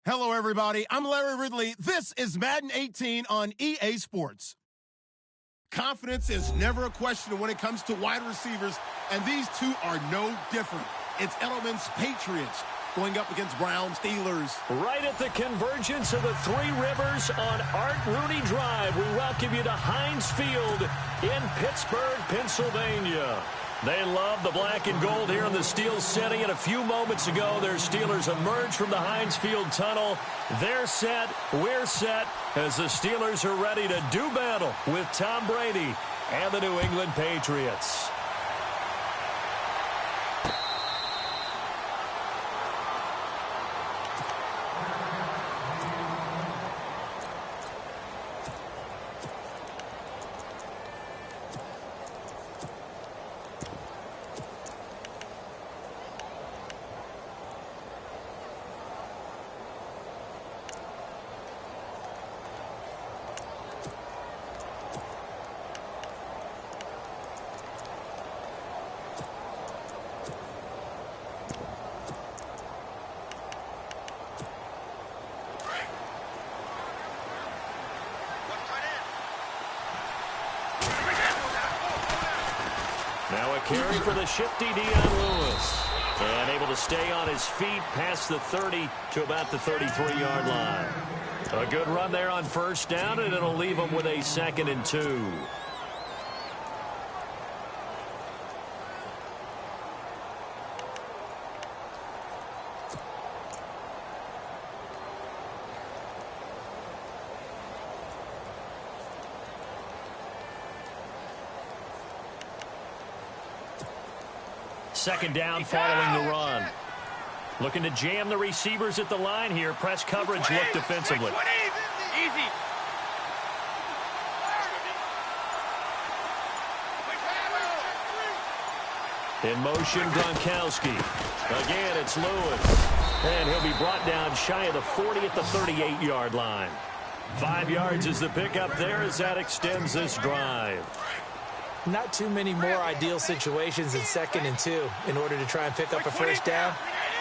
Hello, everybody. I'm Larry Ridley. This is Madden 18 on EA Sports. Confidence is never a question when it comes to wide receivers, and these two are no different. It's Edelman's Patriots going up against Brown Steelers. Right at the convergence of the Three Rivers on Art Rooney Drive, we welcome you to Heinz Field in Pittsburgh, Pennsylvania. They love the black and gold here in the Steel setting, and a few moments ago, their Steelers emerged from the Heinz Field tunnel. They're set, we're set, as the Steelers are ready to do battle with Tom Brady and the New England Patriots. Now a carry for the shifty Dion Lewis. And able to stay on his feet past the 30 to about the 33-yard line. A good run there on first down, and it'll leave him with a 2nd and 2. Second down following the run. Looking to jam the receivers at the line here. Press coverage look defensively. Easy. In motion, Gronkowski. Again, it's Lewis. And he'll be brought down shy of the 40 at the 38-yard line. 5 yards is the pickup there as that extends this drive. Not too many more ideal situations in 2nd and 2 in order to try and pick up a first down.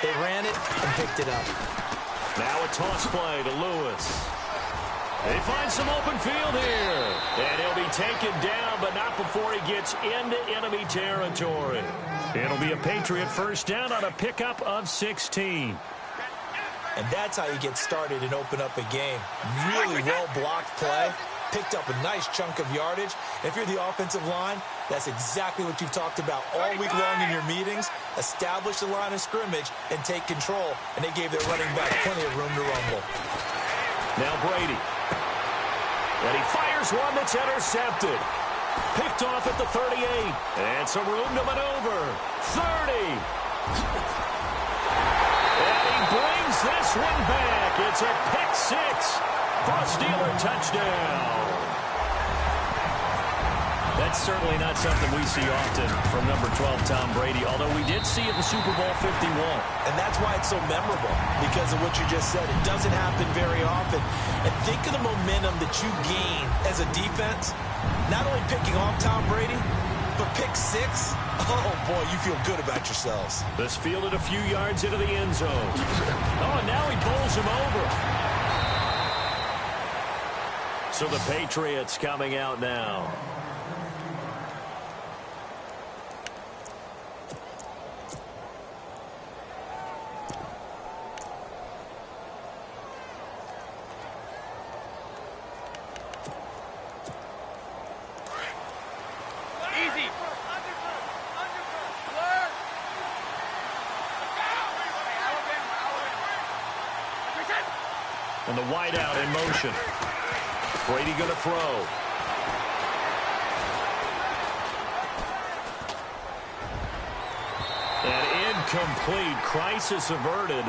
They ran it and picked it up. Now a toss play to Lewis. They find some open field here. And he'll be taken down, but not before he gets into enemy territory. It'll be a Patriot first down on a pickup of 16. And that's how you get started and open up a game. Really well-blocked play. Picked up a nice chunk of yardage. If you're the offensive line, that's exactly what you've talked about all week long in your meetings. Establish the line of scrimmage and take control. And they gave their running back plenty of room to rumble. Now Brady. And he fires one that's intercepted. Picked off at the 38. And some room to maneuver. 30. And he brings this one back. It's a pick six. For a Steeler touchdown. That's certainly not something we see often from number 12, Tom Brady, although we did see it in Super Bowl 51. And that's why it's so memorable, because of what you just said. It doesn't happen very often. And think of the momentum that you gain as a defense, not only picking off Tom Brady, but pick six. Oh, boy, you feel good about yourselves. This fielded a few yards into the end zone. Oh, and now he bowls him over. So the Patriots coming out now. Easy. And the wideout in motion. Brady going to throw. And incomplete. Crisis averted.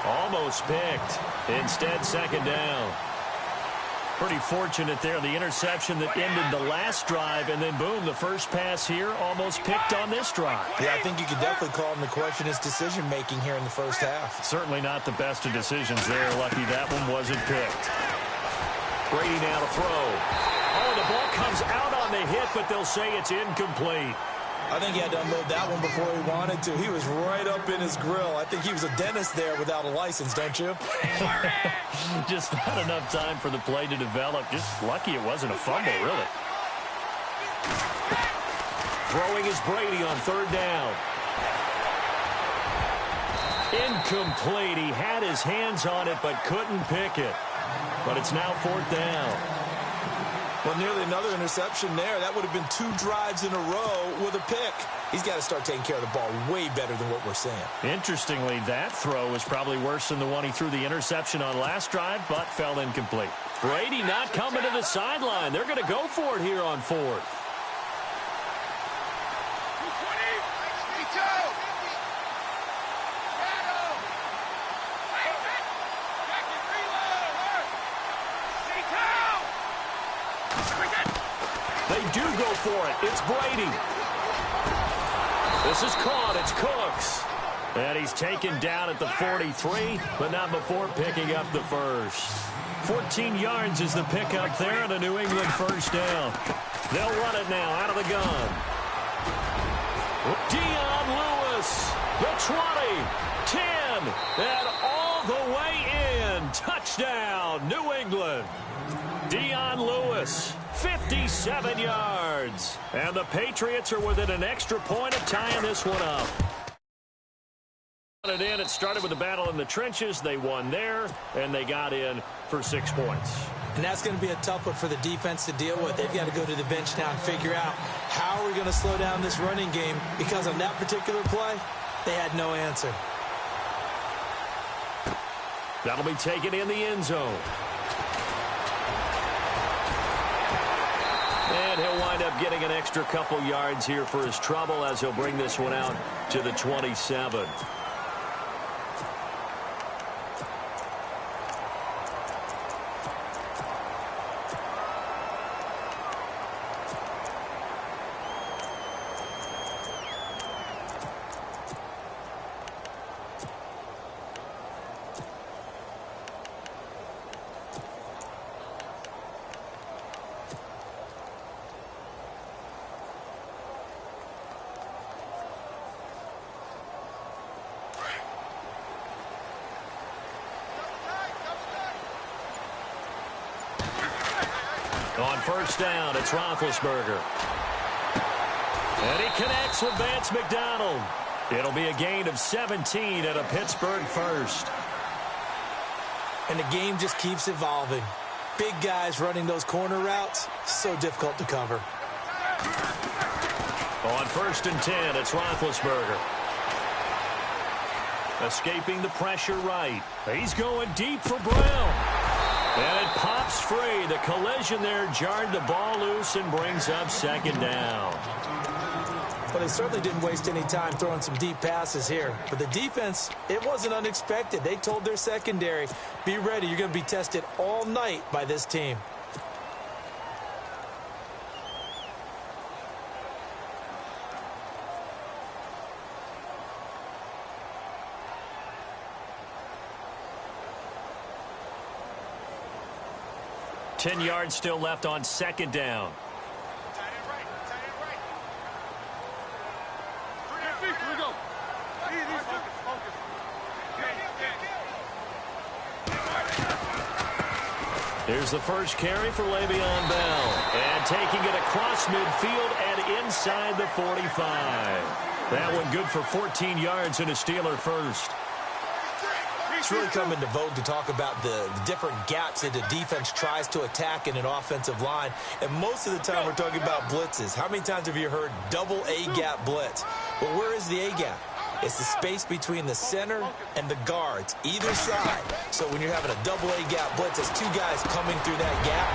Almost picked. Instead, 2nd down. Pretty fortunate there. The interception that ended the last drive, and then boom, the first pass here almost picked on this drive. Yeah, I think you could definitely call him to question his decision-making here in the first half. Certainly not the best of decisions there. Lucky that one wasn't picked. Brady now to throw. Oh, the ball comes out on the hit, but they'll say it's incomplete. I think he had to unload that one before he wanted to. He was right up in his grill. I think he was a dentist there without a license, don't you? Just not enough time for the play to develop. Just lucky it wasn't a fumble, really. Throwing is Brady on third down. Incomplete. He had his hands on it but couldn't pick it. But it's now fourth down. Well, nearly another interception there. That would have been 2 drives in a row with a pick. He's got to start taking care of the ball way better than what we're seeing. Interestingly, that throw was probably worse than the one he threw the interception on last drive, but fell incomplete. Brady not coming to the sideline. They're going to go for it here on fourth. They do go for it. It's Brady. This is caught. It's Cooks. And he's taken down at the 43, but not before picking up the first. 14 yards is the pickup there and a New England first down. They'll run it now out of the gun. Dion Lewis, the 20, 10, and all the way in. Touchdown, New England. Dion Lewis, 57 yards. And the Patriots are within an extra point of tying this one up. It started with a battle in the trenches. They won there, and they got in for 6 points. And that's going to be a tough one for the defense to deal with. They've got to go to the bench now and figure out how are we going to slow down this running game, because on that particular play, they had no answer. That'll be taken in the end zone. And he'll wind up getting an extra couple yards here for his trouble as he'll bring this one out to the 27. On first down, it's Roethlisberger. And he connects with Vance McDonald. It'll be a gain of 17 at a Pittsburgh first. And the game just keeps evolving. Big guys running those corner routes, so difficult to cover. On first and 10, it's Roethlisberger. Escaping the pressure right. He's going deep for Brown. And it pops free. The collision there jarred the ball loose and brings up second down. Well, they certainly didn't waste any time throwing some deep passes here. But the defense, it wasn't unexpected. They told their secondary, be ready. You're going to be tested all night by this team. Ten yards still left on second down. Here's the first carry for Le'Veon Bell. And taking it across midfield and inside the 45. That one good for 14 yards and a Steeler first. It's really come into vogue to talk about the different gaps that the defense tries to attack in an offensive line. And most of the time we're talking about blitzes. How many times have you heard double A-gap blitz? Well, where is the A-gap? It's the space between the center and the guards, either side. So when you're having a double A-gap blitz, it's 2 guys coming through that gap.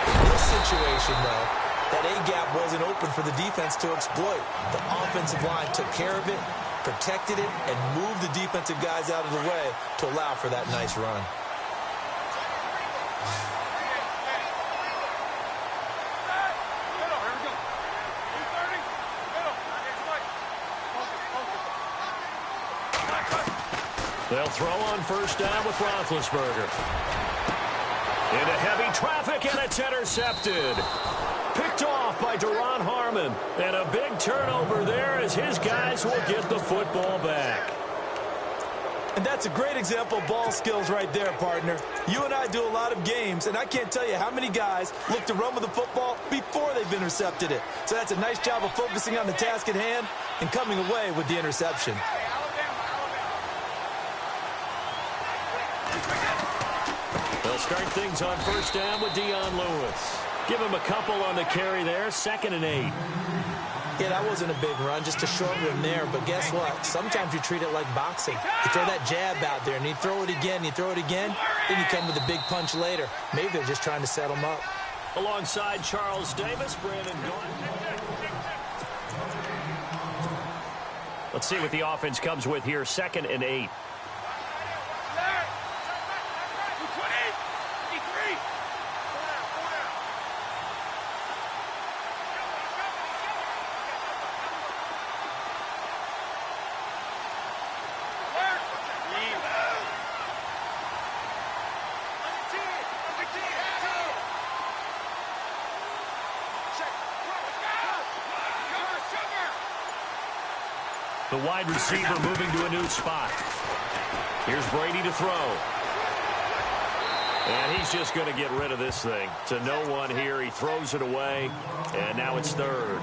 In this situation, though, that A-gap wasn't open for the defense to exploit. The offensive line took care of it, protected it, and moved the defensive guys out of the way to allow for that nice run. They'll throw on first down with Roethlisberger. Into heavy traffic, and it's intercepted. Picked off off by Deron Harmon. And a big turnover there as his guys will get the football back. And that's a great example of ball skills right there, partner. You and I do a lot of games, and I can't tell you how many guys look to run with the football before they've intercepted it. So that's a nice job of focusing on the task at hand and coming away with the interception. They'll start things on first down with Dion Lewis. Give him a couple on the carry there, 2nd and 8. Yeah, that wasn't a big run, just a short one there. But guess what? Sometimes you treat it like boxing. You throw that jab out there, and you throw it again, then you come with a big punch later. Maybe they're just trying to set him up. Alongside Charles Davis, Brandon Gordon. Let's see what the offense comes with here, 2nd and 8. The wide receiver moving to a new spot. Here's Brady to throw. And he's just going to get rid of this thing. To no one here. He throws it away. And now it's 3rd.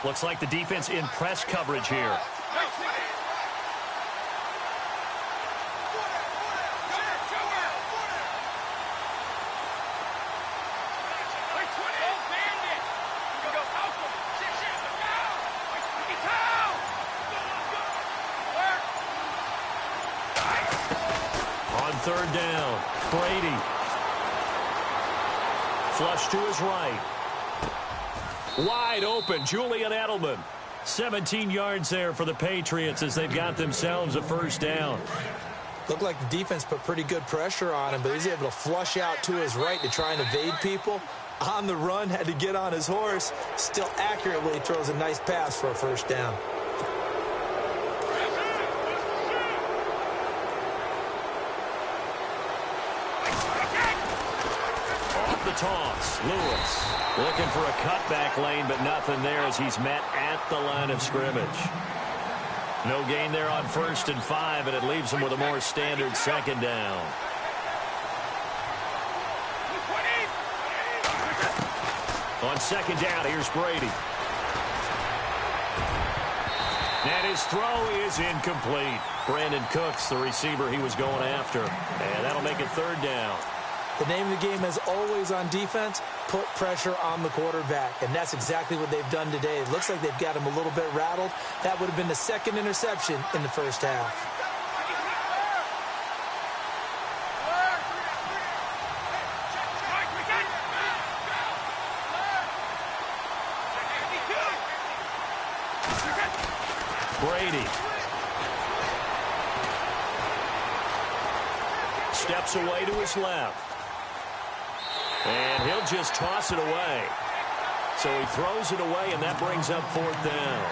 Looks like the defense in press coverage here. On 3rd down, Brady. Flush to his right. Wide open, Julian Edelman. 17 yards there for the Patriots as they've got themselves a first down. Looked like the defense put pretty good pressure on him, but he's able to flush out to his right to try and evade people. On the run, had to get on his horse. Still accurately throws a nice pass for a first down. Off the toss, Lewis. Looking for a cutback lane, but nothing there as he's met at the line of scrimmage. No gain there on 1st and 5, and it leaves him with a more standard 2nd down. On 2nd down, here's Brady. And his throw is incomplete. Brandon Cooks, the receiver he was going after. And that'll make it 3rd down. The name of the game, as always on defense, put pressure on the quarterback. And that's exactly what they've done today. It looks like they've got him a little bit rattled. That would have been the 2nd interception in the first half. Brady. Steps away to his left. And he'll just toss it away. So he throws it away, and that brings up 4th down.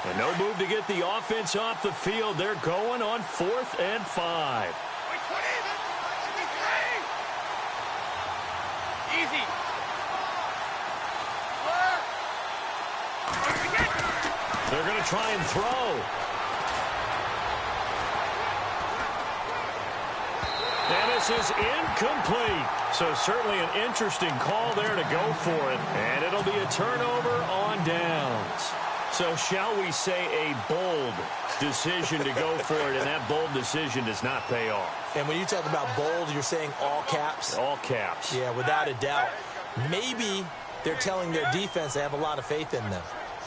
And no move to get the offense off the field. They're going on 4th and 5. Easy. They're going to try and throw. And this is incomplete. So certainly an interesting call there to go for it. And it'll be a turnover on downs. So shall we say a bold decision to go for it, and that bold decision does not pay off. And when you talk about bold, you're saying all caps? All caps. Yeah, without a doubt. Maybe they're telling their defense they have a lot of faith in them.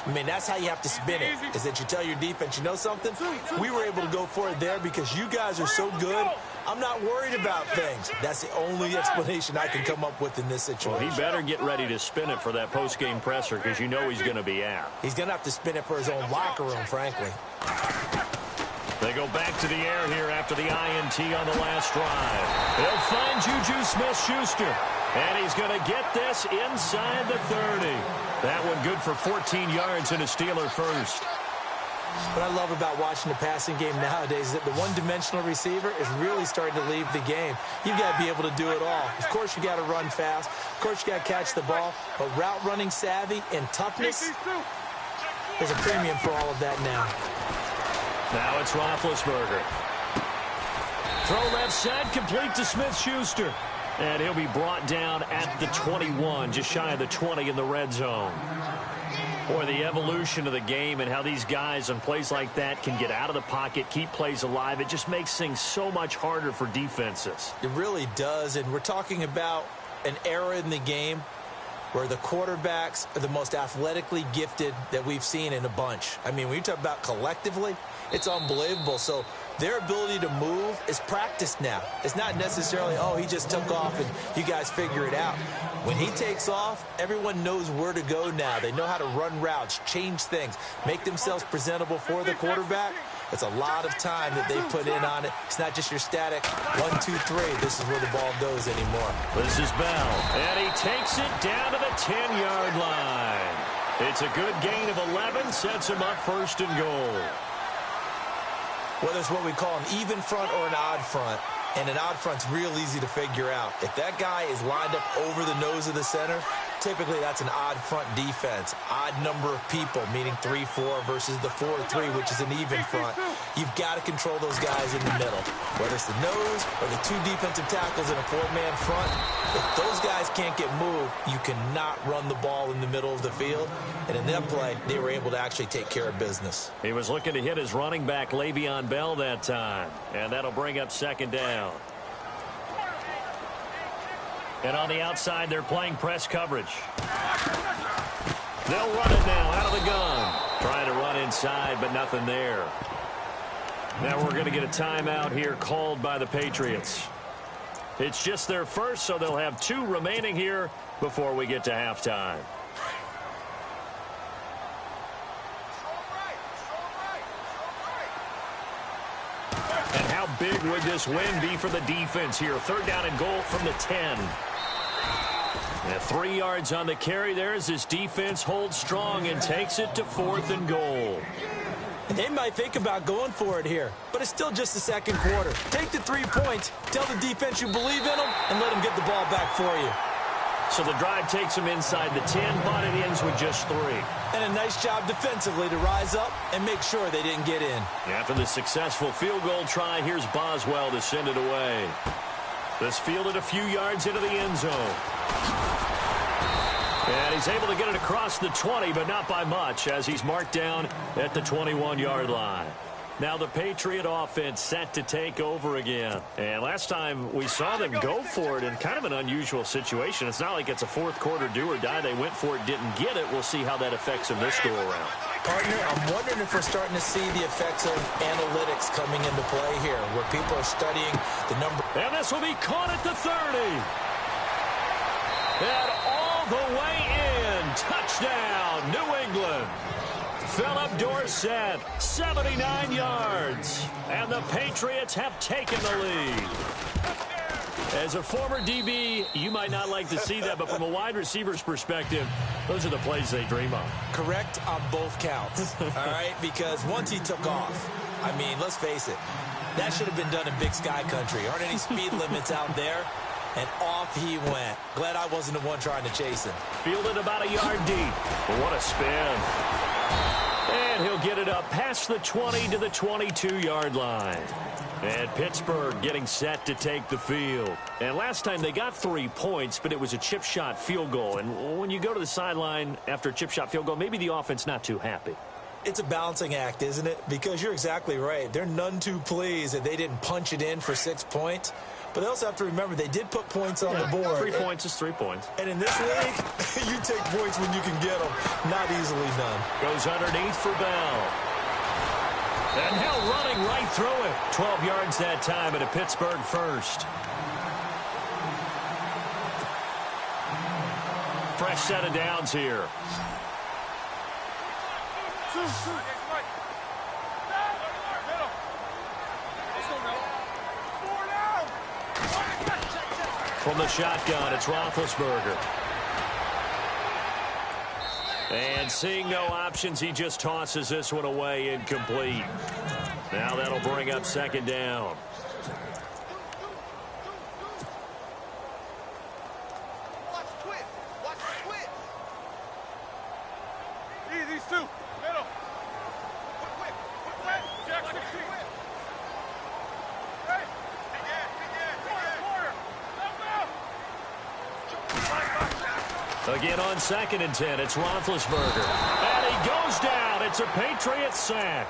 I mean, that's how you have to spin it, is that you tell your defense, you know something? We were able to go for it there because you guys are so good. I'm not worried about things. That's the only explanation I can come up with in this situation. Well, he better get ready to spin it for that post-game presser because you know he's going to be out. He's going to have to spin it for his own locker room, frankly. They go back to the air here after the INT on the last drive. They'll find Juju Smith-Schuster. And he's going to get this inside the 30. That one good for 14 yards and a Steeler first. What I love about watching the passing game nowadays is that the one-dimensional receiver is really starting to leave the game. You've got to be able to do it all. Of course, you got to run fast. Of course, you got to catch the ball. But route running savvy and toughness, there's a premium for all of that now. Now it's Roethlisberger. Throw left side, complete to Smith-Schuster. And he'll be brought down at the 21, just shy of the 20 in the red zone. Boy, the evolution of the game and how these guys on plays like that can get out of the pocket, keep plays alive, it just makes things so much harder for defenses. It really does, and we're talking about an era in the game where the quarterbacks are the most athletically gifted that we've seen in a bunch. I mean, when you talk about collectively, it's unbelievable. So their ability to move is practiced now. It's not necessarily, oh, he just took off and you guys figure it out. When he takes off, everyone knows where to go now. They know how to run routes, change things, make themselves presentable for the quarterback. It's a lot of time that they put in on it. It's not just your static 1, 2, 3. This is where the ball goes anymore. This is Bell, and he takes it down to the 10-yard line. It's a good gain of 11, sets him up first and goal. Whether it's what we call an even front or an odd front, and an odd front's real easy to figure out. If that guy is lined up over the nose of the center, typically that's an odd front defense. Odd number of people, meaning 3-4 versus the 4-3, which is an even front. You've got to control those guys in the middle. Whether it's the nose or the two defensive tackles in a four-man front, if those guys can't get moved, you cannot run the ball in the middle of the field. And in that play, they were able to actually take care of business. He was looking to hit his running back, Le'Veon Bell, that time. And that'll bring up second down. And on the outside, they're playing press coverage. They'll run it now out of the gun. Trying to run inside, but nothing there. Now we're going to get a timeout here called by the Patriots. It's just their first, so they'll have 2 remaining here before we get to halftime. And how big would this win be for the defense here? 3rd down and goal from the 10. And 3 yards on the carry there as this defense holds strong and takes it to 4th and goal. They might think about going for it here, but it's still just the second quarter. Take the 3 points, tell the defense you believe in them, and let them get the ball back for you. So the drive takes them inside the 10, but it ends with just 3. And a nice job defensively to rise up and make sure they didn't get in. After the successful field goal try, here's Boswell to send it away. This fielded a few yards into the end zone. And he's able to get it across the 20, but not by much, as he's marked down at the 21-yard line. Now the Patriot offense set to take over again. And last time we saw them go for it in kind of an unusual situation. It's not like it's a fourth quarter do or die. They went for it, didn't get it. We'll see how that affects them this go-around. Partner, I'm wondering if we're starting to see the effects of analytics coming into play here, where people are studying the number. And this will be caught at the 30. And all the way in. Touchdown, New England. Philip Dorsett, 79 yards. And the Patriots have taken the lead. As a former DB, you might not like to see that, but from a wide receiver's perspective, those are the plays they dream of. Correct on both counts, all right? Because once he took off, I mean, let's face it, that should have been done in Big Sky Country. Aren't any speed limits out there? And off he went. Glad I wasn't the one trying to chase him. Fielded about a yard deep. What a spin. And he'll get it up past the 20 to the 22-yard line. And Pittsburgh getting set to take the field. And last time they got 3 points, but it was a chip shot field goal. And when you go to the sideline after a chip shot field goal, maybe the offense not too happy. It's a balancing act, isn't it? Because you're exactly right. They're none too pleased that they didn't punch it in for 6 points. But they also have to remember they did put points on the board. 3 points is 3 points. And in this league, you take points when you can get them. Not easily done. Goes underneath for Bell. And now running right through it. 12 yards that time and a Pittsburgh first. Fresh set of downs here. From the shotgun, it's Roethlisberger. And seeing no options, he just tosses this one away incomplete. Now that'll bring up second down. These two, middle. Quick. Jackson, hey. Again on 2nd and 10, it's Roethlisberger. And he goes down. It's a Patriots sack.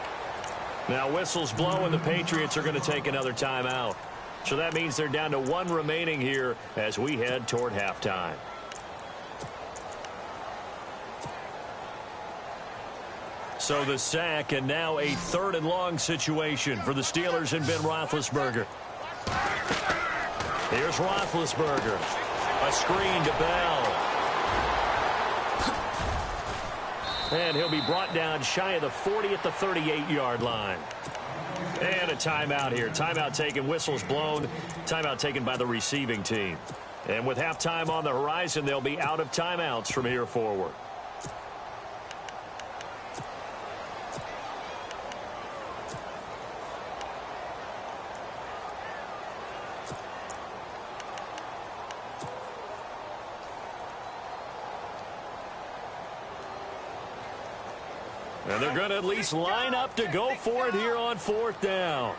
Now whistles blow and the Patriots are going to take another timeout. So that means they're down to 1 remaining here as we head toward halftime. So the sack, and now a 3rd and long situation for the Steelers and Ben Roethlisberger. Here's Roethlisberger. A screen to Bell. And he'll be brought down shy of the 40 at the 38-yard line. And a timeout here. Timeout taken, whistles blown. Timeout taken by the receiving team. And with halftime on the horizon, they'll be out of timeouts from here forward. And they're going to at least line up to go for it here on 4th down.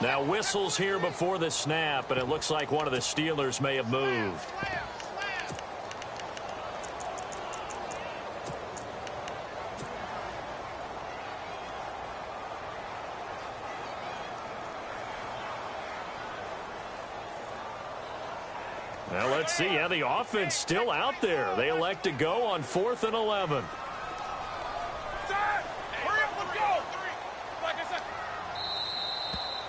Now whistles here before the snap, and it looks like one of the Steelers may have moved. Well, let's see how the offense still out there. They elect to go on 4th and 11.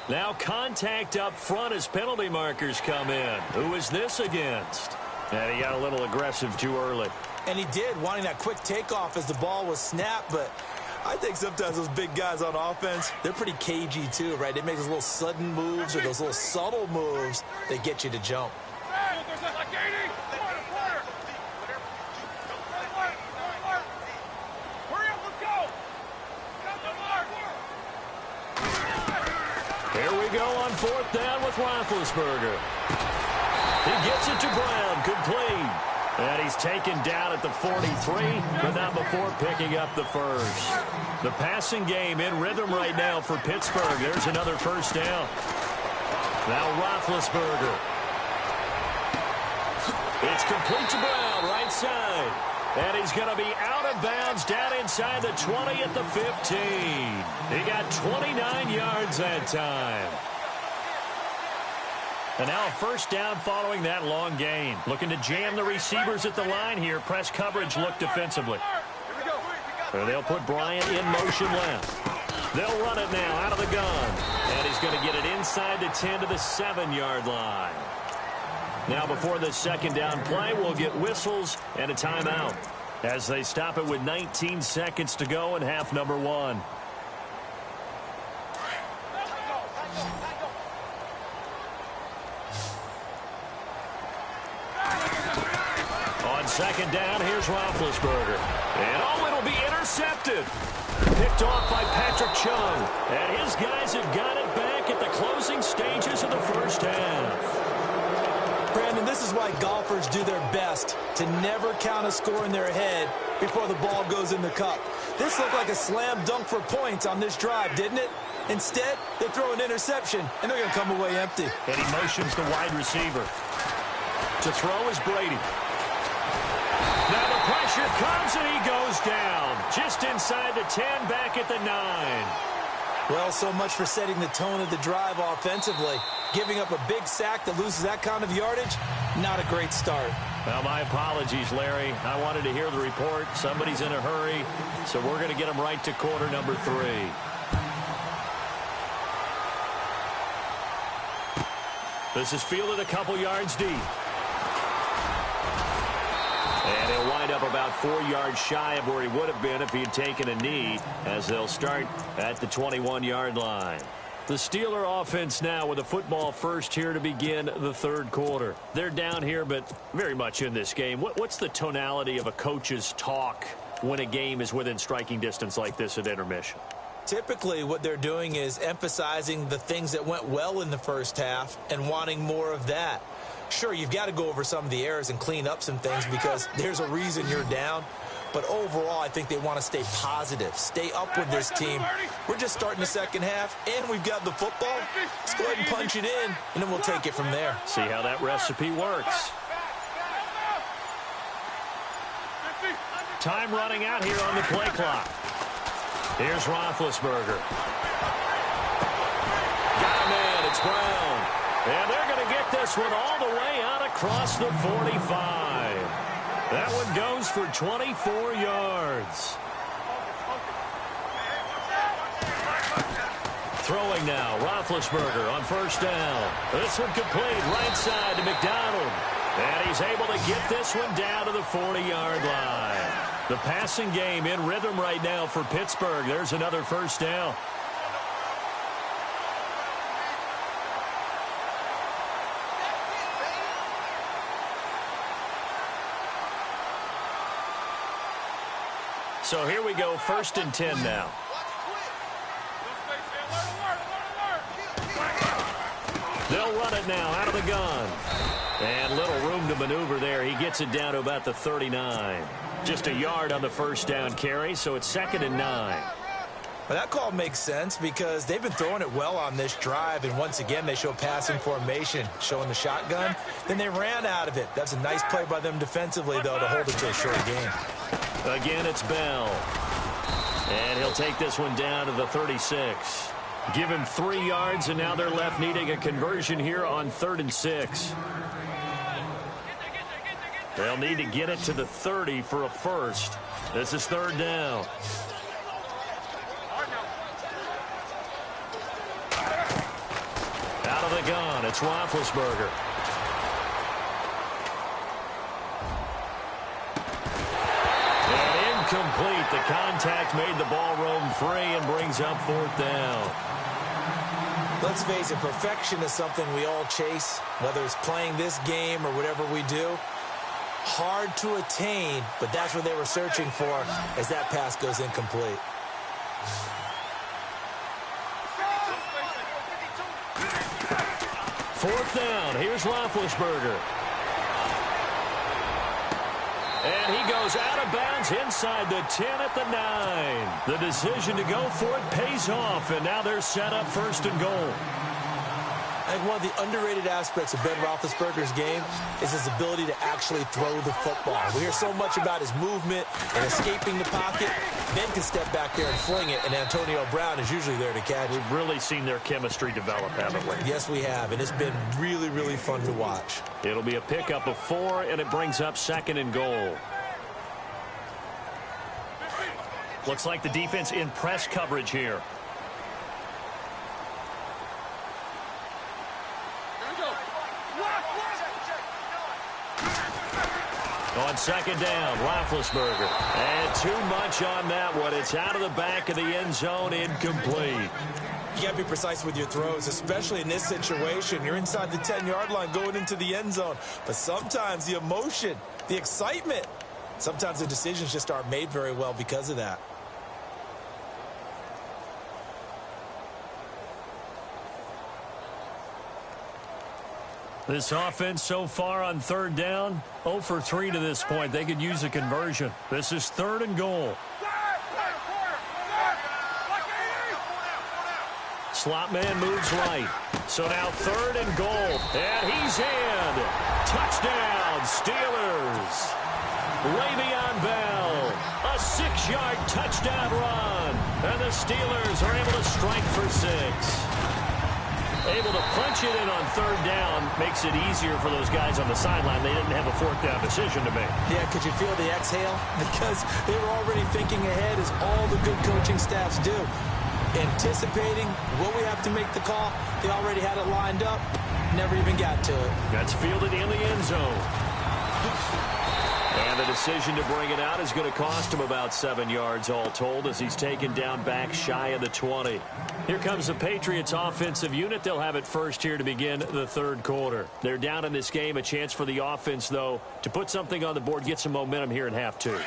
Now contact up front as penalty markers come in. Who is this against? And he got a little aggressive too early. And he did, wanting that quick takeoff as the ball was snapped, but I think sometimes those big guys on offense, they're pretty cagey too, right? They make those little sudden moves or those little subtle moves that get you to jump. Here we go on 4th down with Roethlisberger. He gets it to Brown, complete. And he's taken down at the 43, but not before picking up the first. The passing game in rhythm right now for Pittsburgh. There's another first down. Now Roethlisberger. It's complete to Brown, right side. And he's going to be out of bounds down inside the 20 at the 15. He got 29 yards that time. And now a first down following that long gain. Looking to jam the receivers at the line here. Press coverage look defensively. They'll put Bryant in motion left. They'll run it now out of the gun. And he's going to get it inside the 10 to the 7-yard line. Now before this second down play, we'll get whistles and a timeout as they stop it with 19 seconds to go in half number 1. On second down, here's Roethlisberger. And it'll be intercepted. Picked off by Patrick Chung. And his guys have got it back at the closing stages of the first half. Brandon, this is why golfers do their best to never count a score in their head before the ball goes in the cup. This looked like a slam dunk for points on this drive, didn't it? Instead, they throw an interception, and they're going to come away empty. And he motions the wide receiver. To throw is Brady. Now the pressure comes, and he goes down. Just inside the 10, back at the 9. Well, so much for setting the tone of the drive offensively. Giving up a big sack that loses that kind of yardage, not a great start. Well, my apologies, Larry. I wanted to hear the report. Somebody's in a hurry, so we're going to get them right to quarter number 3. This is fielded a couple yards deep. And he'll wind up about 4 yards shy of where he would have been if he had taken a knee, as they'll start at the 21-yard line. The Steeler offense now with a football first here to begin the third quarter. They're down here, but very much in this game. What's the tonality of a coach's talk when a game is within striking distance like this at intermission? Typically, what they're doing is emphasizing the things that went well in the first half and wanting more of that. Sure, you've got to go over some of the errors and clean up some things because there's a reason you're down. But overall, I think they want to stay positive, stay up with this team. We're just starting the second half, and we've got the football. Let's go ahead and punch it in, and then we'll take it from there. See how that recipe works. Time running out here on the play clock. Here's Roethlisberger. Got a man, it's Brown. And they're going to get this one all the way out across the 45. That one goes for 24 yards. Throwing now, Roethlisberger on first down. This one complete, right side to McDonald. And he's able to get this one down to the 40-yard line. The passing game in rhythm right now for Pittsburgh. There's another first down. So here we go, 1st and 10 now. They'll run it now out of the gun. And little room to maneuver there. He gets it down to about the 39. Just a yard on the first down carry, so it's 2nd and 9. Well, that call makes sense because they've been throwing it well on this drive, and once again they show passing formation, showing the shotgun. Then they ran out of it. That's a nice play by them defensively, though, to hold it to a short game. Again, it's Bell. And he'll take this one down to the 36. Give him 3 yards, and now they're left needing a conversion here on 3rd and 6. They'll need to get it to the 30 for a first. This is 3rd down. Out of the gun, it's Roethlisberger. And incomplete. The contact made the ball roam free and brings up 4th down. Let's face it, perfection is something we all chase, whether it's playing this game or whatever we do. Hard to attain, but that's what they were searching for as that pass goes incomplete. Fourth down. Here's Roethlisberger. And he goes out of bounds inside the 10 at the 9. The decision to go for it pays off, and now they're set up 1st and goal. I think one of the underrated aspects of Ben Roethlisberger's game is his ability to actually throw the football. We hear so much about his movement and escaping the pocket. Ben can step back there and fling it, and Antonio Brown is usually there to catch. We've really seen their chemistry develop, haven't we? Yes, we have, and it's been really, really fun to watch. It'll be a pickup of 4, and it brings up 2nd and goal. Looks like the defense in press coverage here. On 2nd down, Roethlisberger. And too much on that one. It's out of the back of the end zone, incomplete. You got to be precise with your throws, especially in this situation. You're inside the 10-yard line going into the end zone. But sometimes the emotion, the excitement, sometimes the decisions just aren't made very well because of that. This offense so far on 3rd down, 0 for 3 to this point. They could use a conversion. This is 3rd and goal. Slot man moves right. So now 3rd and goal. And he's in. Touchdown, Steelers. Le'Veon Bell, a 6-yard touchdown run. And the Steelers are able to strike for 6. Able to punch it in on 3rd down makes it easier for those guys on the sideline. They didn't have a 4th down decision to make. Yeah, could you feel the exhale? Because they were already thinking ahead, as all the good coaching staffs do. Anticipating, will we have to make the call? They already had it lined up. Never even got to it. That's fielded in the end zone. And the decision to bring it out is going to cost him about 7 yards all told, as he's taken down back shy of the 20. Here comes the Patriots offensive unit. They'll have it first here to begin the 3rd quarter. They're down in this game. A chance for the offense, though, to put something on the board, get some momentum here in half 2.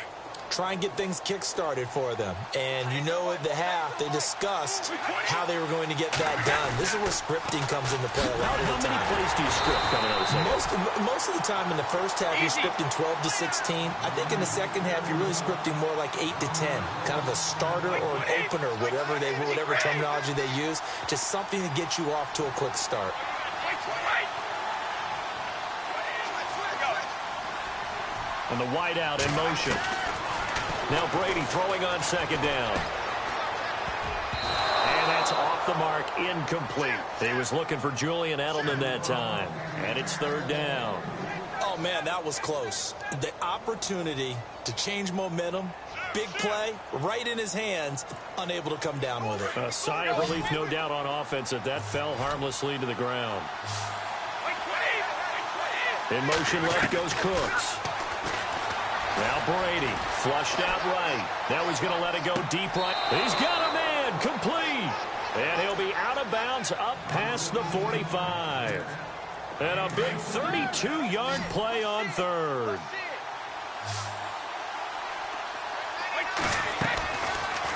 Try and get things kick-started for them. And you know at the half, they discussed how they were going to get that done. This is where scripting comes into play a lot of the time. How many plays do you script coming out of the second? Most of the time in the first half, you're scripting 12 to 16. I think in the second half, you're really scripting more like 8 to 10. Kind of a starter or an opener, whatever terminology they use. Just something to get you off to a quick start. And the wideout in motion. Now Brady throwing on 2nd down. And that's off the mark, incomplete. He was looking for Julian Edelman that time. And it's 3rd down. Oh, man, that was close. The opportunity to change momentum, big play, right in his hands, unable to come down with it. A sigh of relief, no doubt, on offense that fell harmlessly to the ground. In motion left goes Cooks. Now Brady, flushed out right. Now he's going to let it go deep right. He's got a man, complete. And he'll be out of bounds up past the 45. And a big 32-yard play on 3rd.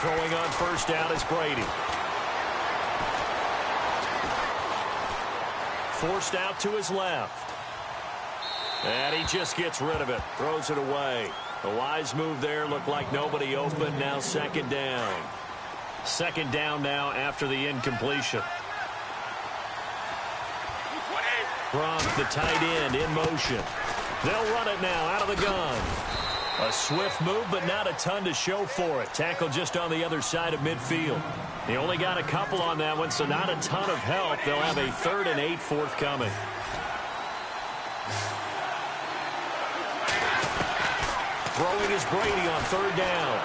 Throwing on 1st down is Brady. Forced out to his left. And he just gets rid of it. Throws it away. A wise move there. Looked like nobody open. Now 2nd down. 2nd down now after the incompletion. Gronk, the tight end, in motion. They'll run it now out of the gun. A swift move, but not a ton to show for it. Tackle just on the other side of midfield. They only got a couple on that one, so not a ton of help. They'll have a 3rd and 8 forthcoming. Throwing is Brady on 3rd down.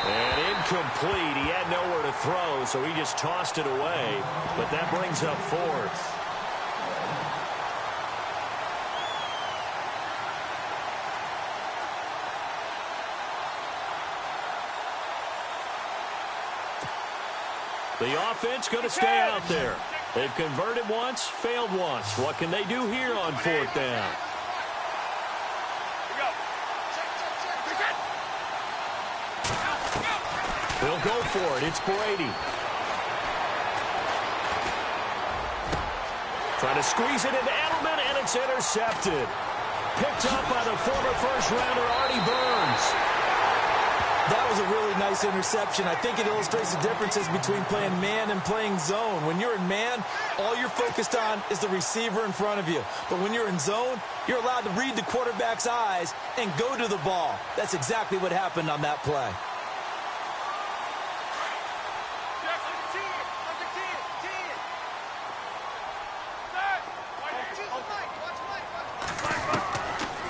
And incomplete. He had nowhere to throw, so he just tossed it away. But that brings up 4th. The offense going to stay out there. They've converted once, failed once. What can they do here on 4th down? They'll go for it. It's Brady. Trying to squeeze it into Edelman, and it's intercepted. Picked up by the former first-rounder, Artie Burns. That was a really nice interception. I think it illustrates the differences between playing man and playing zone. When you're in man, all you're focused on is the receiver in front of you. But when you're in zone, you're allowed to read the quarterback's eyes and go to the ball. That's exactly what happened on that play.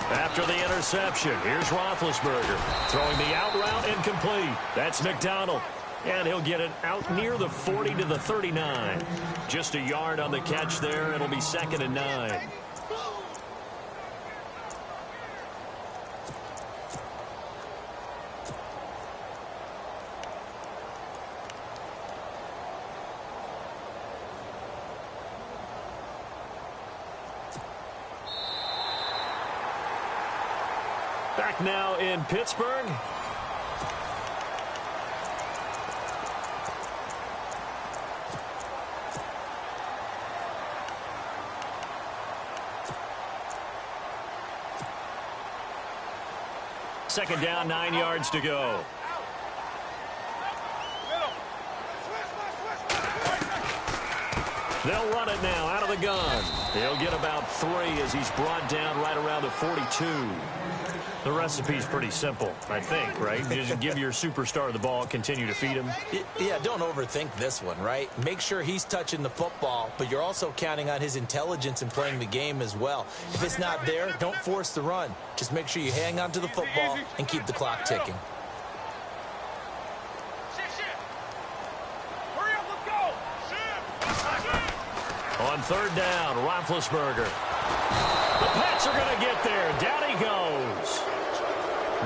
After the interception, here's Roethlisberger throwing the out route incomplete. That's McDonald. And he'll get it out near the 40 to the 39. Just a yard on the catch there. It'll be 2nd and 9. Back now in Pittsburgh. Second down, 9 yards to go. They'll run it now out of the gun. He'll get about 3 as he's brought down right around the 42. The recipe's pretty simple, I think, right? Just give your superstar the ball, continue to feed him. Yeah, don't overthink this one, right? Make sure he's touching the football, but you're also counting on his intelligence in playing the game as well. If it's not there, don't force the run. Just make sure you hang on to the football and keep the clock ticking. On 3rd down, Roethlisberger. The Pats are going to get there. Down he goes.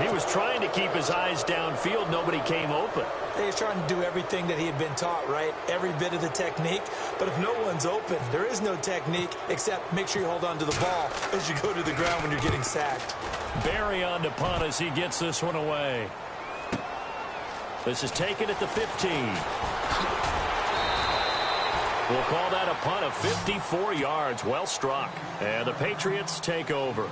He was trying to keep his eyes downfield. Nobody came open. He was trying to do everything that he had been taught, right? Every bit of the technique. But if no one's open, there is no technique except make sure you hold on to the ball as you go to the ground when you're getting sacked. Barry on to punt as he gets this one away. This is taken at the 15. We'll call that a punt of 54 yards. Well struck. And the Patriots take over.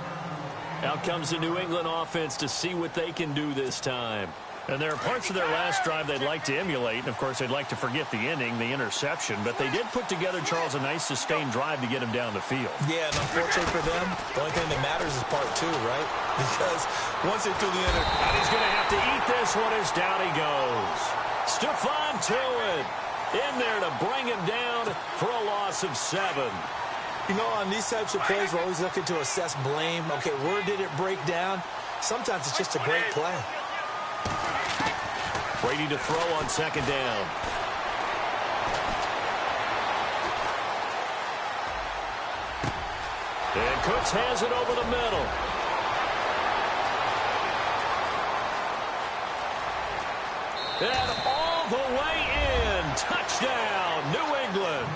Out comes the New England offense to see what they can do this time. And there are parts of their last drive they'd like to emulate. And, of course, they'd like to forget the inning, the interception. But they did put together, Charles, a nice sustained drive to get him down the field. Yeah, and unfortunately for them, the only thing that matters is part 2, right? Because once they threw the inning. And he's going to have to eat this one as down he goes. Stephon Tuitt in there to bring him down for a loss of 7. You know, on these types of plays, we're always looking to assess blame. Okay, where did it break down? Sometimes it's just a great play. Brady to throw on 2nd down. And Cooks has it over the middle. And all the way in. Touchdown, New England.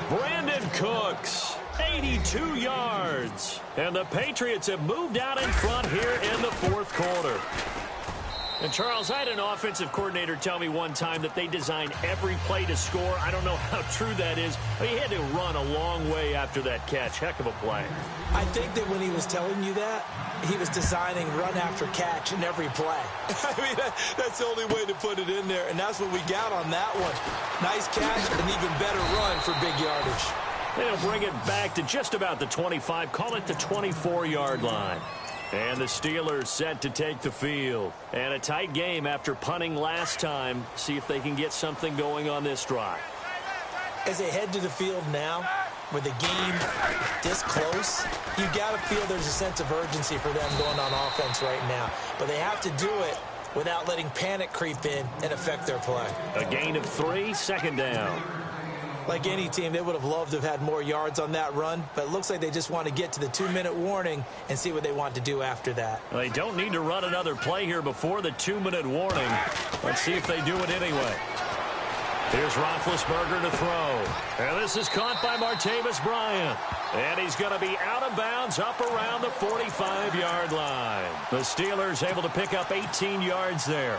Brandon Cooks, 82 yards. And the Patriots have moved out in front here in the 4th quarter. And, Charles, I had an offensive coordinator tell me one time that they design every play to score. I don't know how true that is, but he had to run a long way after that catch. Heck of a play. I think that when he was telling you that, he was designing run after catch in every play. I mean, that's the only way to put it in there, and that's what we got on that one. Nice catch, an even better run for big yardage. They'll bring it back to just about the 25, call it the 24-yard line. And the Steelers set to take the field. And a tight game after punting last time. See if they can get something going on this drive. As they head to the field now, with the game this close, you got to feel there's a sense of urgency for them going on offense right now. But they have to do it without letting panic creep in and affect their play. A gain of 3, 2nd down. Like any team, they would have loved to have had more yards on that run, but it looks like they just want to get to the 2-minute warning and see what they want to do after that. They don't need to run another play here before the 2-minute warning. Let's see if they do it anyway. Here's Roethlisberger to throw. And this is caught by Martavis Bryant. And he's going to be out of bounds up around the 45-yard line. The Steelers able to pick up 18 yards there.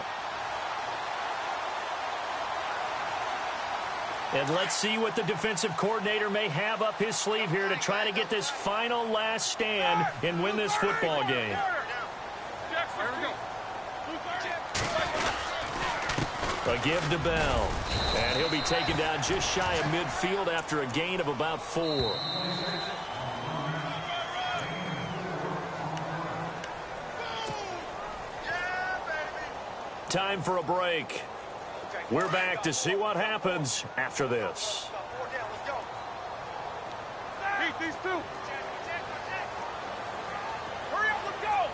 And let's see what the defensive coordinator may have up his sleeve here to try to get this final last stand and win this football game. A give to Bell. And he'll be taken down just shy of midfield after a gain of about 4. Time for a break. We're back to see what happens after this. Keep these 2. Hurry up, let's go.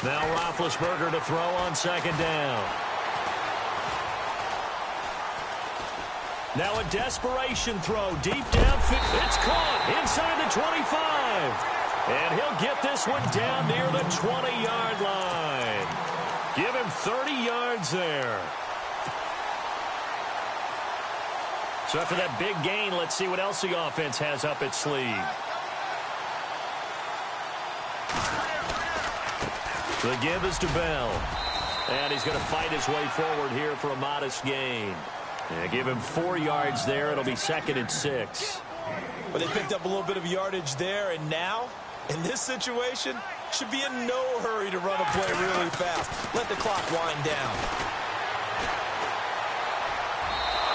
Now Roethlisberger to throw on 2nd down. Now a desperation throw deep down. It's caught inside the 25. And he'll get this one down near the 20-yard line. Give him 30 yards there. So after that big gain, let's see what else the offense has up its sleeve. The give is to Bell. And he's going to fight his way forward here for a modest gain. And give him 4 yards there. It'll be 2nd and 6. But they picked up a little bit of yardage there, and now, in this situation, should be in no hurry to run a play really fast. Let the clock wind down.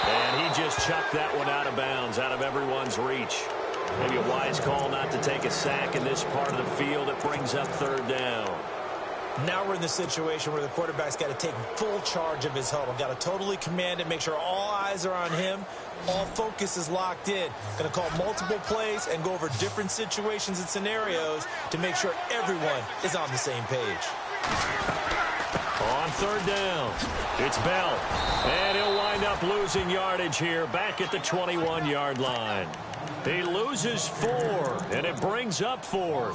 And he just chucked that one out of bounds, out of everyone's reach. Maybe a wise call not to take a sack in this part of the field. It brings up third down. Now we're in the situation where the quarterback's got to take full charge of his huddle. Got to totally command it, make sure all eyes are on him. All focus is locked in. Going to call multiple plays and go over different situations and scenarios to make sure everyone is on the same page. On third down, it's Bell. And he'll wind up losing yardage here back at the 21-yard line. He loses 4, and it brings up 4.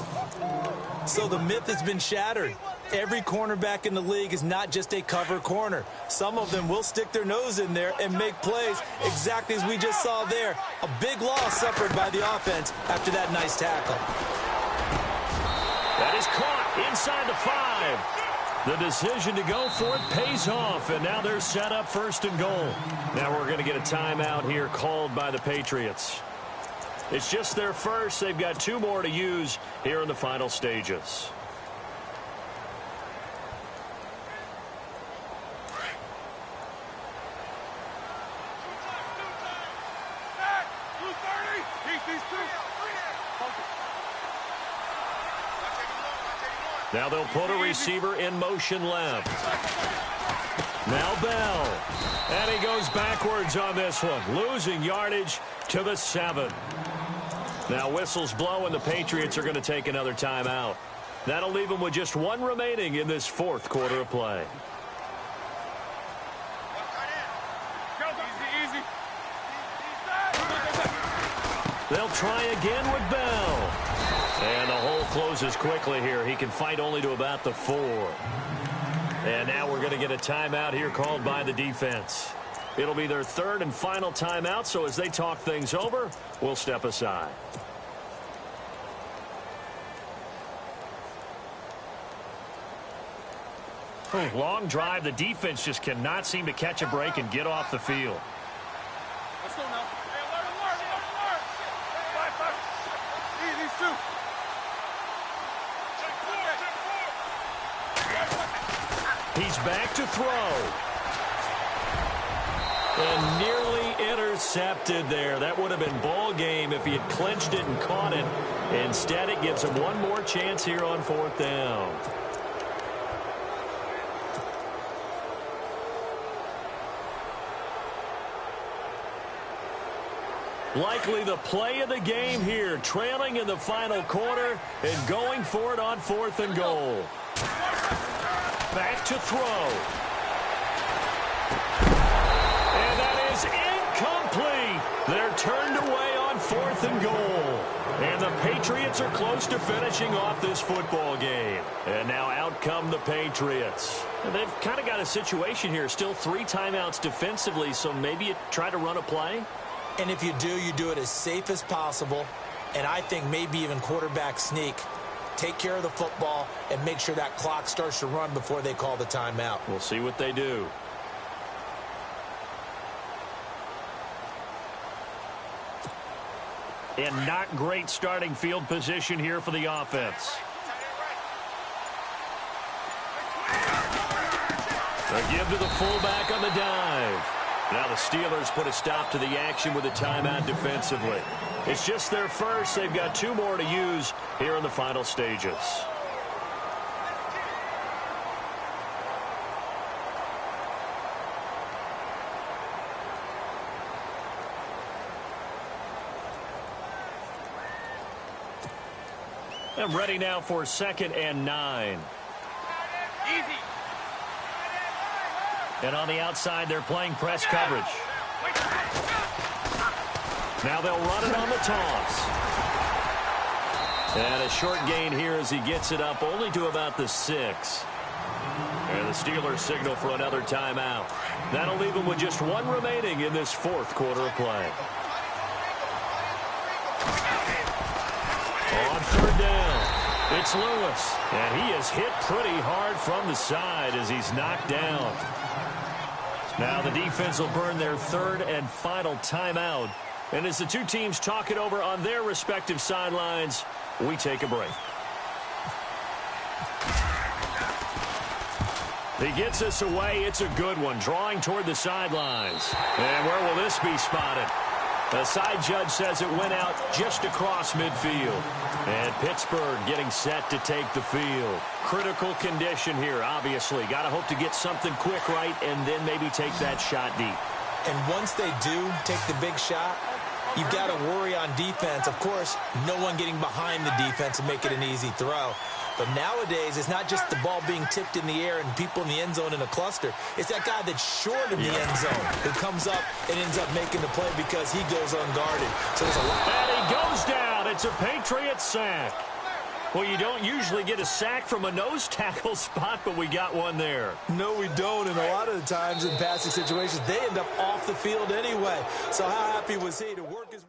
So the myth has been shattered. Every cornerback in the league is not just a cover corner. Some of them will stick their nose in there and make plays exactly as we just saw there. A big loss suffered by the offense after that nice tackle. That is caught inside the 5. The decision to go for it pays off, and now they're set up first and goal. Now we're going to get a timeout here called by the Patriots. It's just their first. They've got 2 more to use here in the final stages. Now they'll put a receiver in motion left. Now Bell. And he goes backwards on this one, losing yardage to the 7. Now whistles blow, and the Patriots are going to take another timeout. That'll leave them with just 1 remaining in this 4th quarter of play. They'll try again with Bell. And the hole closes quickly here. He can fight only to about the 4. And now we're going to get a timeout here called by the defense. It'll be their 3rd and final timeout, so as they talk things over, we'll step aside. Long drive. The defense just cannot seem to catch a break and get off the field. Let's go now. Hey, alert. These 2. He's back to throw. And nearly intercepted there. That would have been ball game if he had clinched it and caught it. Instead, it gives him 1 more chance here on 4th down. Likely the play of the game here, trailing in the final quarter and going for it on 4th and goal. Back to throw. And that is incomplete. They're turned away on 4th and goal. And the Patriots are close to finishing off this football game. And now out come the Patriots. And they've kind of got a situation here. Still 3 timeouts defensively, so maybe you try to run a play. And if you do it as safe as possible. And I think maybe even quarterback sneak. Take care of the football and make sure that clock starts to run before they call the timeout. We'll see what they do. And not great starting field position here for the offense. A give to the fullback on the dive. Now the Steelers put a stop to the action with a timeout defensively. It's just their first. They've got 2 more to use here in the final stages. And ready now for 2nd and 9. Easy. And on the outside, they're playing press coverage. Now they'll run it on the toss. And a short gain here as he gets it up only to about the 6. And the Steelers signal for another timeout. That'll leave them with just 1 remaining in this 4th quarter of play. On 3rd down, it's Lewis. And he is hit pretty hard from the side as he's knocked down. Now the defense will burn their 3rd and final timeout. And as the 2 teams talk it over on their respective sidelines, we take a break. He gets us away. It's a good one, drawing toward the sidelines. And where will this be spotted? The side judge says it went out just across midfield. And Pittsburgh getting set to take the field. Critical condition here, obviously. Got to hope to get something quick right and then maybe take that shot deep. And once they do take the big shot, you've got to worry on defense. Of course, no one getting behind the defense and make it an easy throw. But nowadays, it's not just the ball being tipped in the air and people in the end zone in a cluster. It's that guy that's short of the end zone who comes up and ends up making the play because he goes unguarded. So there's a lot. And he goes down. It's a Patriot sack. Well, you don't usually get a sack from a nose tackle spot, but we got one there. No, we don't. And a lot of the times in passing situations, they end up off the field anyway. So how happy was he to work his...